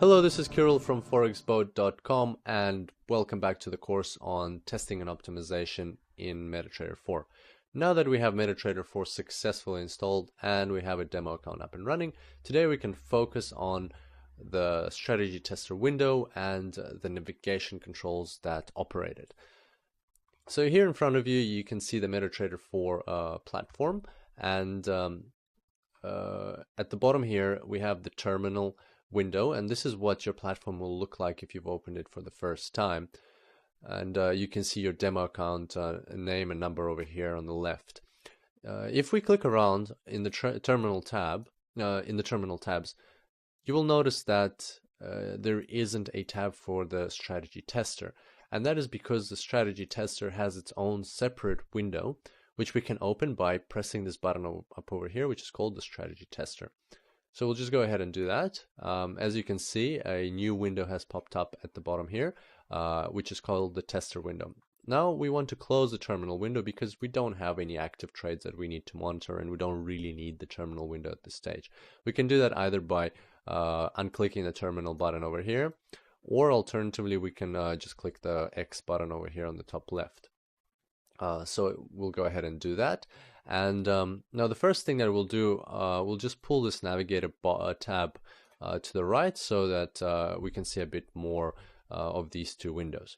Hello, this is Kirill from forexboat.com and welcome back to the course on testing and optimization in MetaTrader 4. Now that we have MetaTrader 4 successfully installed and we have a demo account up and running, today we can focus on the strategy tester window and the navigation controls that operate it. So here in front of you, you can see the MetaTrader 4 platform, and at the bottom here we have the terminal window, and this is what your platform will look like if you've opened it for the first time. And you can see your demo account name and number over here on the left. If we click around in the terminal tab, in the terminal tabs, you will notice that there isn't a tab for the strategy tester, and that is because the strategy tester has its own separate window, which we can open by pressing this button up over here, which is called the strategy tester. So we'll just go ahead and do that. As you can see, a new window has popped up at the bottom here, which is called the tester window. Now we want to close the terminal window because we don't have any active trades that we need to monitor, and we don't really need the terminal window at this stage. We can do that either by unclicking the terminal button over here, or alternatively we can just click the X button over here on the top left. So we'll go ahead and do that. And now the first thing that we'll do, we'll just pull this navigator tab to the right so that we can see a bit more of these two windows.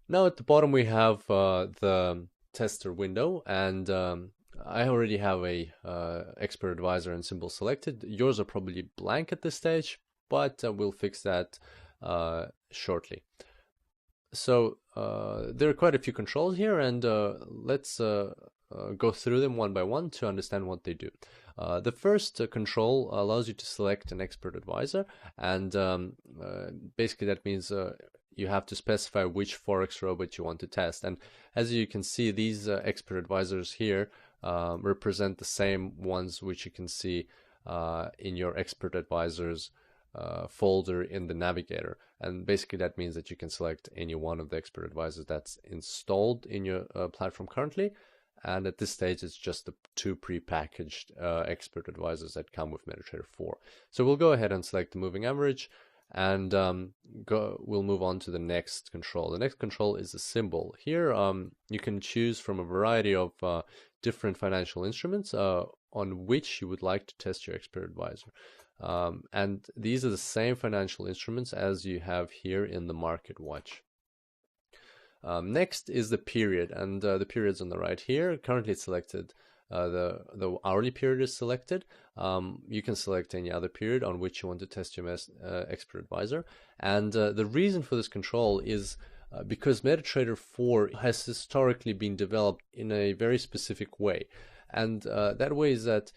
Now at the bottom we have the tester window, and I already have a expert advisor and symbol selected. Yours are probably blank at this stage, but we'll fix that shortly. So there are quite a few controls here, and let's go through them one by one to understand what they do. The first control allows you to select an expert advisor, and basically that means you have to specify which Forex robot you want to test. And as you can see, these expert advisors here represent the same ones which you can see in your expert advisors folder in the navigator. And basically that means that you can select any one of the expert advisors that's installed in your platform currently. And at this stage, it's just the two pre-packaged expert advisors that come with MetaTrader 4. So we'll go ahead and select the moving average, and we'll move on to the next control. The next control is the symbol. Here you can choose from a variety of different financial instruments on which you would like to test your expert advisor. And these are the same financial instruments as you have here in the market watch. Next is the period, and the period's on the right here. Currently it's selected, the hourly period is selected. You can select any other period on which you want to test your expert advisor. And the reason for this control is because MetaTrader 4 has historically been developed in a very specific way. And that way is that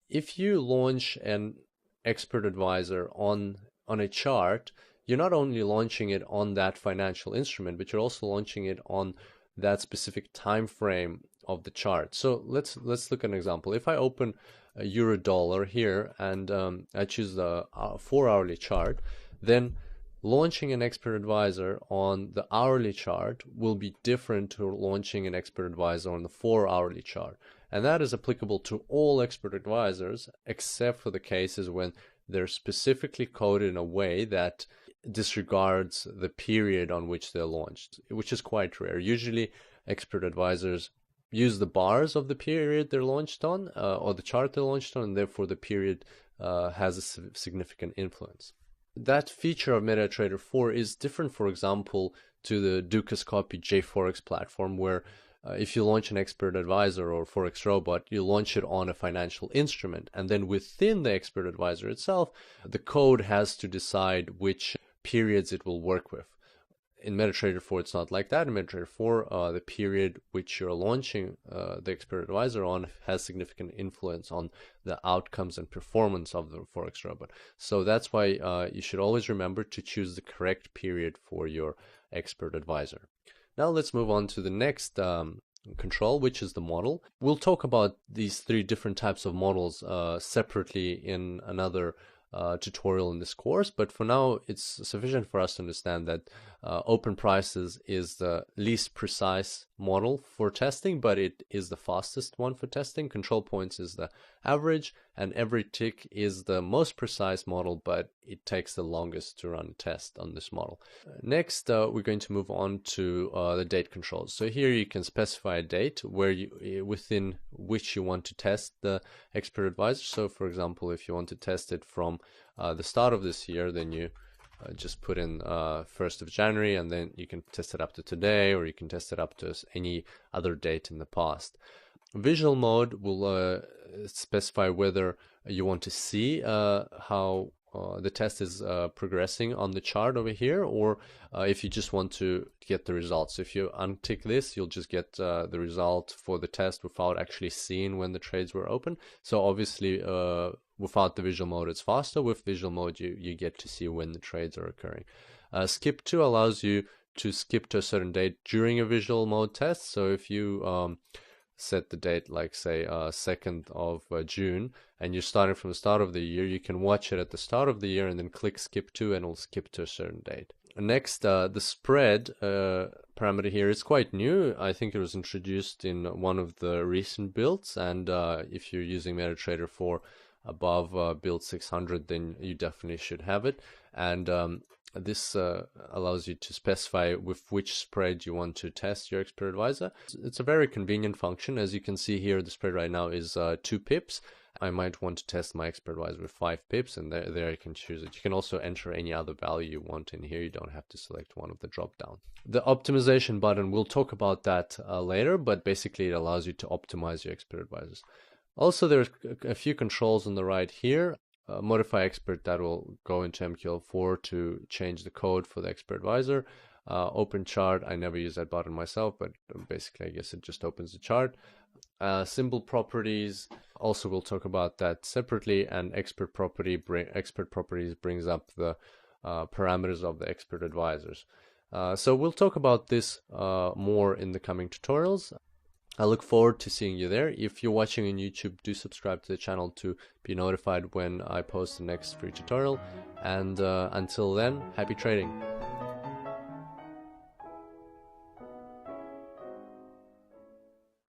if you launch an expert advisor on a chart, you're not only launching it on that financial instrument, but you're also launching it on that specific time frame of the chart. So let's look at an example. If I open a euro dollar here and I choose the 4-hourly chart, then launching an expert advisor on the hourly chart will be different to launching an expert advisor on the 4-hourly chart. And that is applicable to all expert advisors, except for the cases when they're specifically coded in a way that disregards the period on which they're launched, which is quite rare. Usually expert advisors use the bars of the period they're launched on, or the chart they're launched on, and therefore the period has a significant influence. That feature of MetaTrader 4 is different, for example, to the Dukascopy JForex platform, where if you launch an expert advisor or Forex robot, you launch it on a financial instrument, and then within the expert advisor itself, the code has to decide which periods it will work with. In MetaTrader 4, it's not like that. In MetaTrader 4, the period which you're launching the expert advisor on has significant influence on the outcomes and performance of the Forex robot. So that's why you should always remember to choose the correct period for your expert advisor. Now let's move on to the next control, which is the model. We'll talk about these three different types of models separately in another tutorial in this course, but for now it's sufficient for us to understand that open prices is the least precise model for testing, but it is the fastest one for testing. Control points is the average, and every tick is the most precise model, but it takes the longest to run a test on this model. Next, we're going to move on to the date controls. So here you can specify a date where within which you want to test the expert advisor. So for example, if you want to test it from the start of this year, then you just put in 1st of January, and then you can test it up to today, or you can test it up to any other date in the past. Visual mode will specify whether you want to see how the test is progressing on the chart over here, or if you just want to get the results. So if you untick this, you'll just get the result for the test without actually seeing when the trades were open. So obviously without the visual mode it's faster. With visual mode you get to see when the trades are occurring. Skip to allows you to skip to a certain date during a visual mode test. So if you set the date like say 2nd of June, and you're starting from the start of the year, you can watch it at the start of the year and then click skip to, and it'll skip to a certain date. Next, the spread parameter here is quite new. I think it was introduced in one of the recent builds, and if you're using MetaTrader 4 above build 600, then you definitely should have it. And this allows you to specify with which spread you want to test your expert advisor. It's a very convenient function. As you can see here, the spread right now is 2 pips. I might want to test my expert advisor with 5 pips, and there you can choose it. You can also enter any other value you want in here. You don't have to select one of the drop down. The optimization button, we'll talk about that later, but basically it allows you to optimize your expert advisors. Also, there's a few controls on the right here. Modify expert, that will go into MQL4 to change the code for the expert advisor. Open chart, I never use that button myself, but basically I guess it just opens the chart. Symbol properties, also we'll talk about that separately. And expert properties brings up the parameters of the expert advisors. So we'll talk about this more in the coming tutorials. I look forward to seeing you there. If you're watching on YouTube, do subscribe to the channel to be notified when I post the next free tutorial. And until then, happy trading.